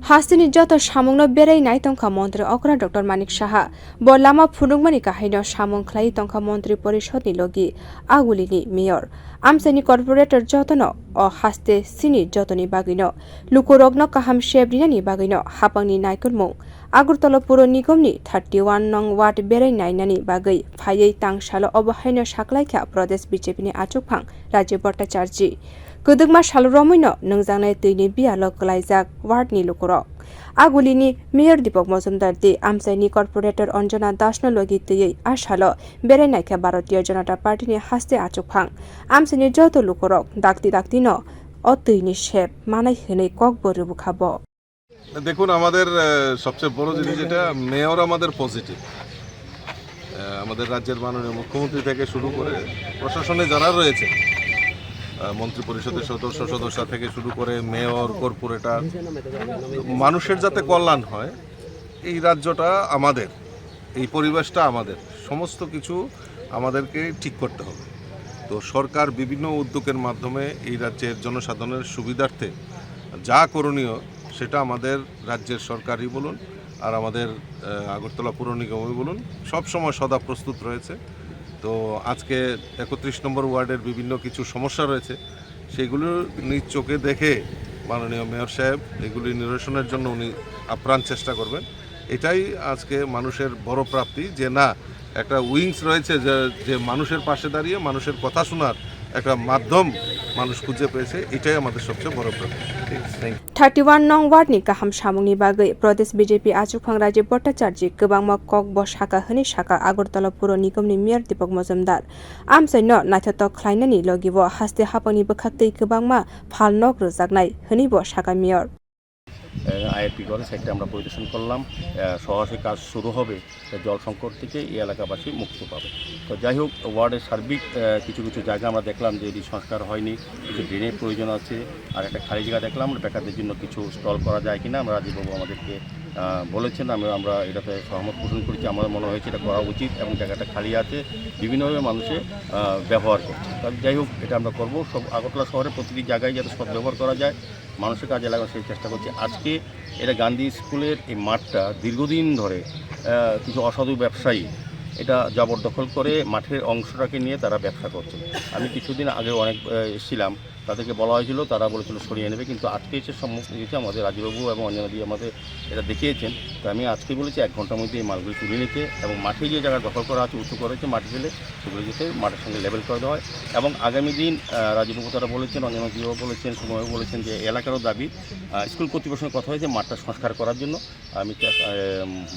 हास्तिनि जत सामुंनो बेराइनाय तंखा मन्त्री अग्रा डॉक्टर मानिक साहा ब लामा फुनुंगमानि काहायनो सामुं ख्लाइ तंखा मन्त्री परिषदनि लगी आगुलिनि मेयर आमसाइनि कर्पोरेटर जतनो अ हास्ते सिनि जतनि बागैनो लुकुरगनो काहाम शेब्रिनानि बागैनो हापांनि नायकुलमुं आगरतला पुर निगमनि 31 नं वार्ड बेराइनायनानि बागै फायै tang salo अबहायनो साख्लायखा प्रदेश बीजेपीनि achugphang Rajib bhattacharjee Kudugma salo romwi nungjak tüini bialo kwlaijak wardni lukurok agulini mayor Dipak majumdar ti amchaini corporator Anjana dasno logi tüi asalo berainaikha Bharatiya Janata Party ni haste achugphang amchaini joto lukurok dakti no o tüini shep manai hene kokbo rubukabo দেখুন আমাদের সবচেয়ে বড় জিনিস যেটা mayor আমাদের positive আমাদের রাজ্যের মাননীয় মুখ্যমন্ত্রী থেকে শুরু করে প্রশাসনে যারা রয়েছে মন্ত্রী পরিষদের সদস্য থেকে শুরু করে মেয়র কর্পোরেটর মানুষের যাতে কল্যাণ হয় এই রাজ্যটা আমাদের এই পরিবেশটা আমাদের সমস্ত কিছু আমাদেরকে ঠিক করতে হবে তো সরকার বিভিন্ন উদ্যোগের মাধ্যমে এই রাজ্যের জনসাধারণের সুবিধার্থে যা করণীয় সেটা আমাদের রাজ্যের সরকারই বলুন আর আমাদের আগরতলা পুর নিগমই বলুন সব সময় সদা প্রস্তুত রয়েছে তো আজকে 31 নম্বর ওয়ার্ডের বিভিন্ন কিছু সমস্যা রয়েছে সেগুলো নিজ চোখে দেখে মাননীয় মেয়র সাহেব এগুলি নিরসনের জন্য উনি আপ্রাণ চেষ্টা করবেন এটাই আজকে মানুষের বড় প্রাপ্তি যে না একটা উইংস রয়েছে যে মানুষের পাশে দাঁড়িয়ে মানুষের কথা শোনার একটা মাধ্যম মানুষ খুঁজে পেয়েছে এটাই আমাদের সবচেয়ে বড় প্রাপ্তি 31 नं वार्डनि गाहाम सामुंनि बागै प्रदेश बीजेपी achugphang Rajib bhattacharjee गोबांमा कक ब साका हनि साका Agartla पुर निगमनि मेयर Dipak majumdar आमसाइनो नायथाथक ख्लायनानि लगिबो हास्ते हापांनि बखाक्तै गोबांमा फालनक रोजागनाय हनि ब साका मेयर আইআরপি কলেজ একটা আমরা পরিদর্শন করলাম সহসা কাজ শুরু হবে জল সংকট থেকে এই এলাকাবাসী মুক্তি পাবে তো যাই হোক ওয়ার্ডের সার্বিক কিছু জায়গা আমরা দেখলাম যে এটি সংস্কার হয়নি কিছু ড্রেনের প্রয়োজন আছে আর একটা খালি জায়গা দেখলাম বেকারদের জন্য কিছু স্টল করা যায় কিনা আমরা রাজীববাবু আমাদেরকে বলেছেন আমরা এটাতে সহমত পোষণ করেছি আমার মনে হয়েছে এটা করা উচিত এবং জায়গাটা খালি আছে বিভিন্নভাবে মানুষে ব্যবহার করছে যাই হোক এটা আমরা করবো সব আগরতলা শহরের প্রতিটি জায়গায় যাতে সব ব্যবহার করা যায় মানুষের কাজে লাগানোর সেই চেষ্টা করছি আজকে এটা গান্ধী স্কুলের এই মাঠটা দীর্ঘদিন ধরে কিছু অসাধু ব্যবসায়ী এটা জবরদখল করে মাঠের অংশটাকে নিয়ে তারা ব্যবসা করছে আমি কিছুদিন আগে অনেক এসেছিলাম তাদেরকে বলা হয়েছিল তারা বলেছিল সরিয়ে নেবে কিন্তু আজকে এসে সম্মুখীন হয়েছে আমাদের রাজীববাবু এবং অঞ্জনা দিয়ে আমাদের এটা দেখিয়েছেন তো আমি আজকে বলেছি 1 ঘন্টার মধ্যে এই মালগুলি তুলে নিতে এবং মাঠে যে জায়গা দখল করা আছে উঁচু করেছে মাটি ফেলে সেগুলো যেতে মাঠের সঙ্গে লেভেল করে দেওয়া হয় এবং আগামী দিন রাজীববাবু তারা বলেছেন অঞ্জনা দিয়েও বলেছেন সময়ও বলেছেন যে এলাকারও দাবি স্কুল কর্তৃপক্ষের কথা হয়েছে মাঠটা সংস্কার করার জন্য আমি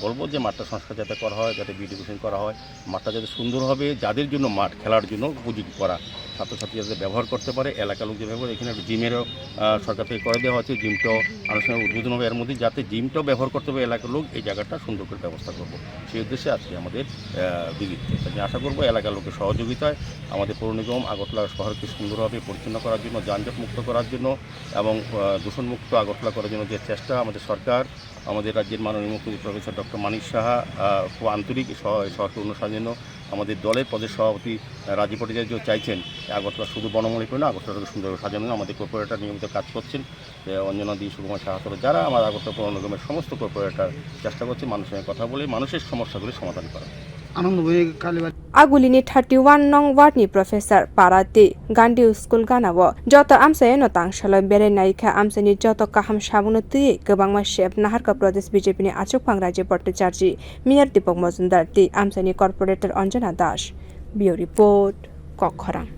বলবো যে মাঠটা সংস্কার যাতে করা হয় যাতে বিউটিফিকেশন করা হয় মাঠটা যাতে সুন্দর হবে যাদের জন্য মাঠ খেলার জন্য উপযোগী করা ছাত্রছাত্রীরা যাতে ব্যবহার করতে পারে এলাকার লোক যে ব্যবহার এখানে একটা জিমেরও সরকার থেকে করে দেওয়া হচ্ছে জিমটাও আনুষ্ঠানিক উদ্বোধন হবে এর মধ্যে যাতে জিমটাও ব্যবহার করতে হবে এলাকার লোক এই জায়গাটা সুন্দর করে ব্যবস্থা করবো সেই উদ্দেশ্যে আজকে আমাদের ভিজিট আমি আশা করবো এলাকার লোকের সহযোগিতায় আমাদের পৌর নিগম আগরতলা শহরকে সুন্দরভাবে পরিচ্ছন্ন করার জন্য যানজট মুক্ত করার জন্য এবং দূষণমুক্ত আগরতলা করার জন্য যে চেষ্টা আমাদের সরকার আমাদের রাজ্যের মাননীয় মুখ্যমন্ত্রী প্রফেসর ডক্টর মানিক সাহা খুব আন্তরিক শহরকে উন্নয়নের জন্য আমাদের দলের প্রদেশ সভাপতি রাজীব ভট্টাচার্য চাইছেন আগরতলা শুধু বনমূলী করে না আগরতলাকে সুন্দরভাবে সাজানো আমাদের কর্পোরেটর নিয়মিত কাজ করছেন অঞ্জনা দিয়ে সুকুমার সাহা যারা আমার আগরতলা পৌর নিগমের সমস্ত কর্পোরেটর চেষ্টা করছে মানুষের সঙ্গে কথা বলে মানুষের সমস্যাগুলি সমাধান করা Agulini 31 नं वार्डनि प्रोफेसर पाराते गान्धी स्कुल गानाव जत आमचाइनो tang salo berainaikha amchaini जत kaham sabuno tüi गोबांमा शेप नाहारका प्रदेश बीजेपीनि achugphang Rajib bhattacharjee mayor Dipak majumdar ti amchaini corporator Anjana Das Bio report Kokkhorang